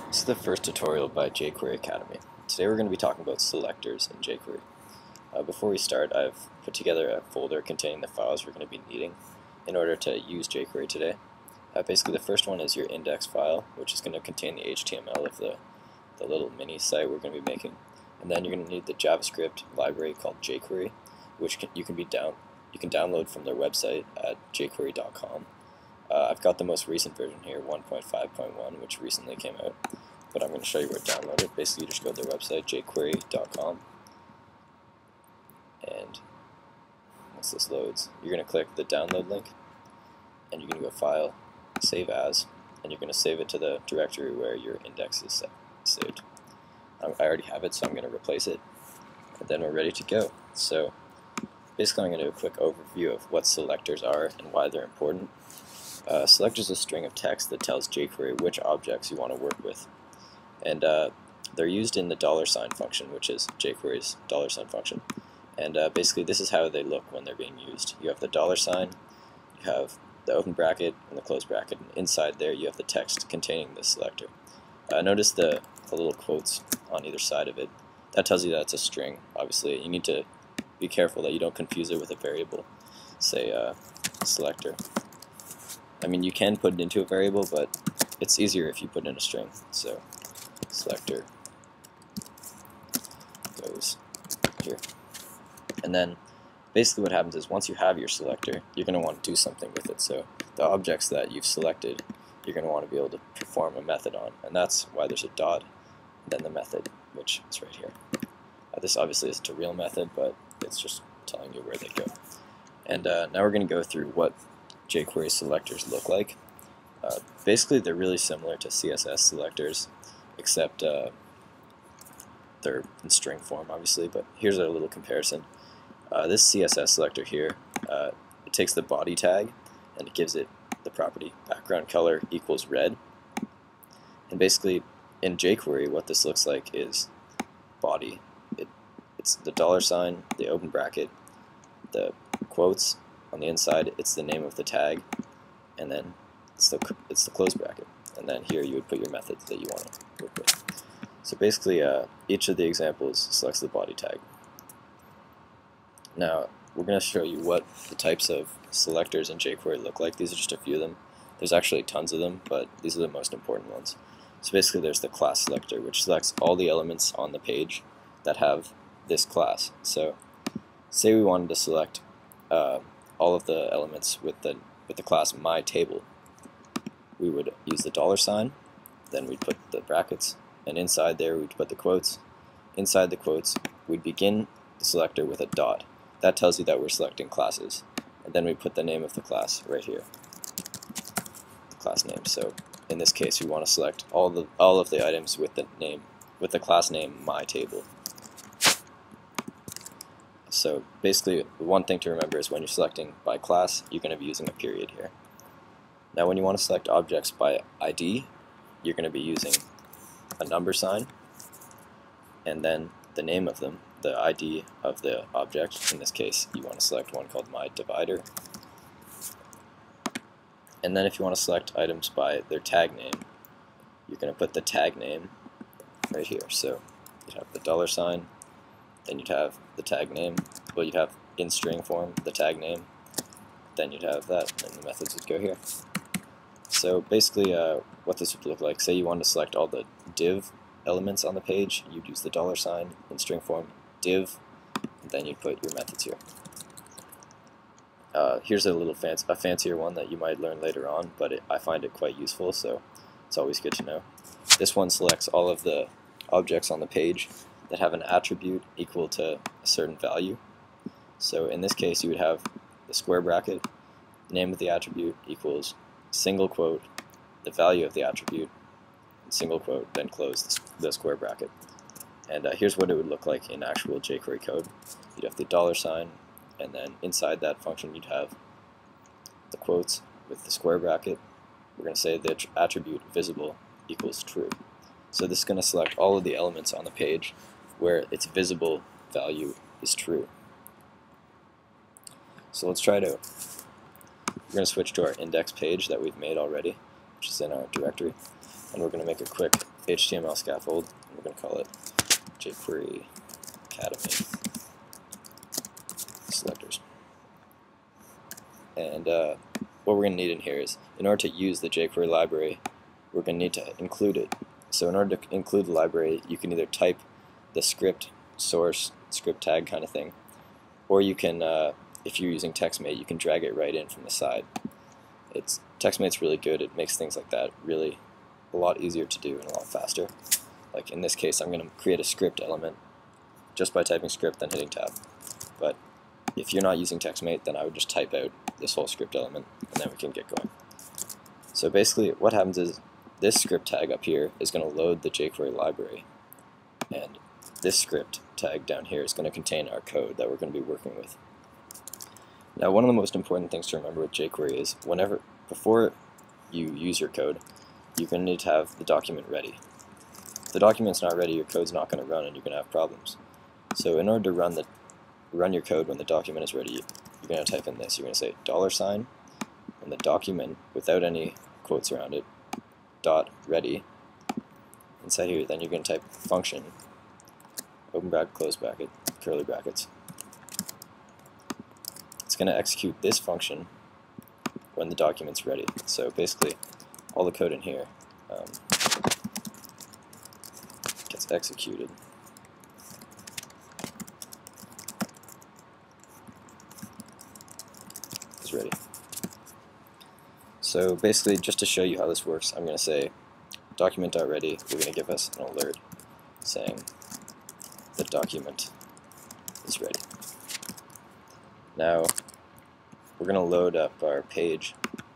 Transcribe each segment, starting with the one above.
This is the first tutorial by jQuery Academy. Today we're going to be talking about selectors in jQuery. Before we start, I've put together a folder containing the files we're going to be needing in order to use jQuery today. Basically, the first one is your index file, which is going to contain the HTML of the little mini site we're going to be making. And then you're going to need the JavaScript library called jQuery, which you can download from their website at jQuery.com. I've got the most recent version here, 1.5.1, which recently came out, but I'm going to show you where to download it. Basically, you just go to their website, jQuery.com, and once this loads, you're going to click the download link, and you're going to go File, Save As, and you're going to save it to the directory where your index is saved. I already have it, so I'm going to replace it, and then we're ready to go. So basically, I'm going to do a quick overview of what selectors are and why they're important. Select is a string of text that tells jQuery which objects you want to work with. And they're used in the $sign function, which is jQuery's $sign function. And basically this is how they look when they're being used. You have the $sign, you have the open bracket and the close bracket, and inside there you have the text containing the selector. Notice the little quotes on either side of it. That tells you that it's a string. Obviously you need to be careful that you don't confuse it with a variable, say selector. I mean, you can put it into a variable, but it's easier if you put it in a string. So selector goes here. And then basically what happens is once you have your selector, you're going to want to do something with it. So the objects that you've selected, you're going to want to be able to perform a method on. And that's why there's a dot, and then the method, which is right here. This obviously isn't a real method, but it's just telling you where they go. And now we're going to go through what jQuery selectors look like. Basically, they're really similar to CSS selectors, except they're in string form, obviously. But here's a little comparison. This CSS selector here, it takes the body tag and it gives it the property background color equals red. And basically, in jQuery, what this looks like is body. It's the $sign, the open bracket, the quotes. On the inside, it's the name of the tag, and then it's the close bracket. And then here you would put your methods that you want to work with. So basically, each of the examples selects the body tag. Now, we're going to show you what the types of selectors in jQuery look like. These are just a few of them. There's actually tons of them, but these are the most important ones. So basically, there's the class selector, which selects all the elements on the page that have this class. So say we wanted to select all of the elements with the class myTable. We would use the $sign, then we'd put the brackets, and inside there we'd put the quotes. Inside the quotes, we'd begin the selector with a dot. That tells you that we're selecting classes. And then we put the name of the class right here, the class name. So in this case, we want to select all of the items with the class name myTable. So basically, the one thing to remember is when you're selecting by class, you're going to be using a period here. Now when you want to select objects by ID, you're going to be using a $sign, and then the name of them, the ID of the object. In this case, you want to select one called myDivider. And then if you want to select items by their tag name, you're going to put the tag name right here. So you'd have the $sign, then you'd have the tag name, well, you'd have in string form the tag name, then you'd have that, and the methods would go here. So basically what this would look like, say you wanted to select all the div elements on the page, you'd use the $sign in string form, div, and then you'd put your methods here. Here's a little fancier one that you might learn later on, but I find it quite useful, so it's always good to know. This one selects all of the objects on the page that have an attribute equal to a certain value. So in this case, you would have the square bracket, name of the attribute equals single quote, the value of the attribute, single quote, then close the square bracket. And here's what it would look like in actual jQuery code. You'd have the $sign, and then inside that function you'd have the quotes with the square bracket. We're going to say the attribute visible equals true. So this is going to select all of the elements on the page where its visible value is true. So let's try it out. We're going to switch to our index page that we've made already, which is in our directory, and we're going to make a quick HTML scaffold, and we're going to call it jQuery Academy Selectors. And what we're going to need in here is, in order to use the jQuery library, we're going to need to include it. So in order to include the library, you can either type the script source, script tag kind of thing, or you can, if you're using TextMate, you can drag it right in from the side. TextMate's really good. It makes things like that really a lot easier to do and a lot faster. Like in this case, I'm going to create a script element just by typing script then hitting tab. But if you're not using TextMate, then I would just type out this whole script element and then we can get going. So basically what happens is this script tag up here is going to load the jQuery library, and this script tag down here is going to contain our code that we're going to be working with. Now, one of the most important things to remember with jQuery is before you use your code, you're going to need to have the document ready. If the document's not ready, your code's not going to run and you're going to have problems. So in order to run your code when the document is ready, you're going to type in this. You're going to say $, and the document, without any quotes around it, .ready. Inside here, then you're going to type function, open bracket, close bracket, curly brackets. It's going to execute this function when the document's ready. So basically, all the code in here gets executed. It's ready. So basically, just to show you how this works, I'm going to say document.ready. We're going to give us an alert saying the document is ready. Now, we're going to load up our page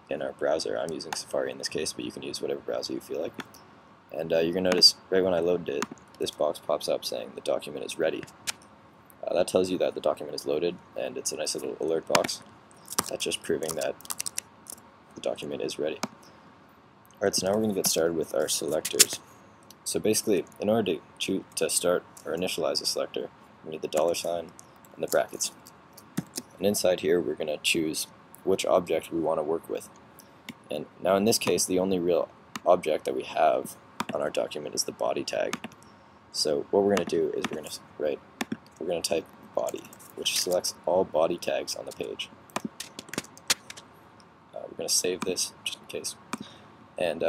in our browser. I'm using Safari in this case, but you can use whatever browser you feel like. And you're going to notice right when I loaded it, this box pops up saying the document is ready. That tells you that the document is loaded, and it's a nice little alert box. That's just proving that the document is ready. Alright, so now we're going to get started with our selectors. So basically, in order to start or initialize a selector, we need the $, and the brackets. And inside here, we're going to choose which object we want to work with. And now in this case, the only real object that we have on our document is the body tag. So what we're going to do is we're going to type body, which selects all body tags on the page. We're going to save this just in case. And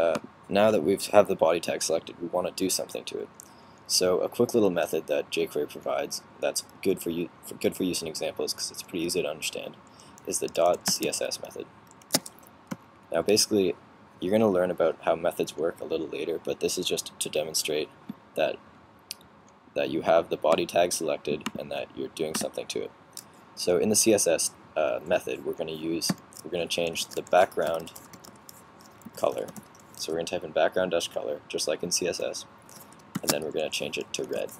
now that we have the body tag selected, we want to do something to it. So a quick little method that jQuery provides that's good for use in examples because it's pretty easy to understand is the .css method. Now basically, you're going to learn about how methods work a little later, but this is just to demonstrate that you have the body tag selected and that you're doing something to it. So in the CSS method, we're going to change the background color. So we're going to type in background-color, just like in CSS, and then we're going to change it to red.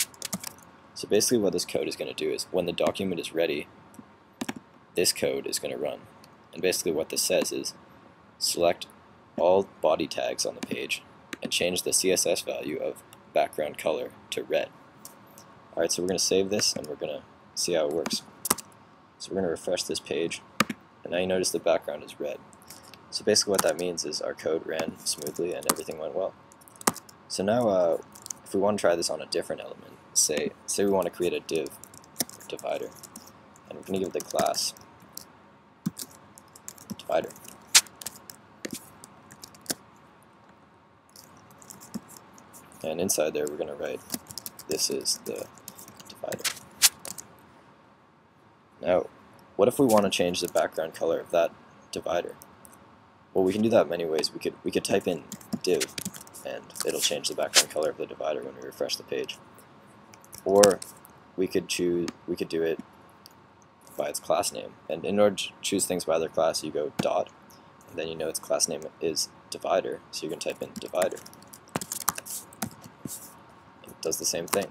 So basically what this code is going to do is when the document is ready, this code is going to run. And basically what this says is select all body tags on the page and change the CSS value of background color to red. Alright, so we're going to save this and we're going to see how it works. So we're going to refresh this page, and now you notice the background is red. So basically what that means is our code ran smoothly and everything went well. So now if we want to try this on a different element, say we want to create a divider, and we're going to give it the class divider. And inside there we're going to write this is the divider. Now, what if we want to change the background color of that divider? Well, we can do that many ways. We could type in div, and it'll change the background color of the divider when we refresh the page. Or we could do it by its class name. And in order to choose things by their class, you go dot, and then you know its class name is divider, so you can type in divider. It does the same thing.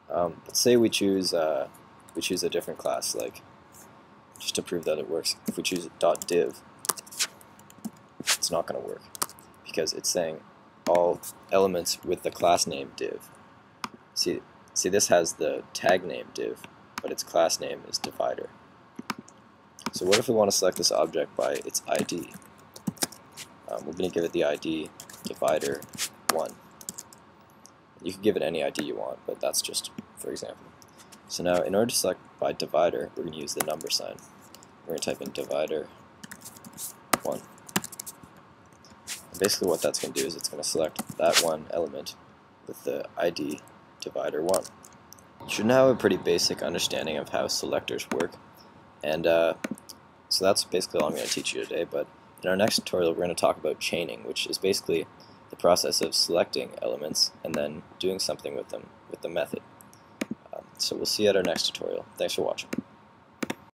But say we choose a different class, like just to prove that it works. If we choose .div, it's not going to work because it's saying all elements with the class name div. See, this has the tag name div, but its class name is divider. So what if we want to select this object by its ID? We're going to give it the ID divider 1. You can give it any ID you want, but that's just for example. So now, in order to select by divider, we're going to use the number sign. We're going to type in divider 1. And basically what that's going to do is it's going to select that one element with the ID divider 1. You should now have a pretty basic understanding of how selectors work, and so that's basically all I'm going to teach you today. But in our next tutorial, we're going to talk about chaining, which is basically the process of selecting elements and then doing something with them with the method. So we'll see you at our next tutorial. Thanks for watching.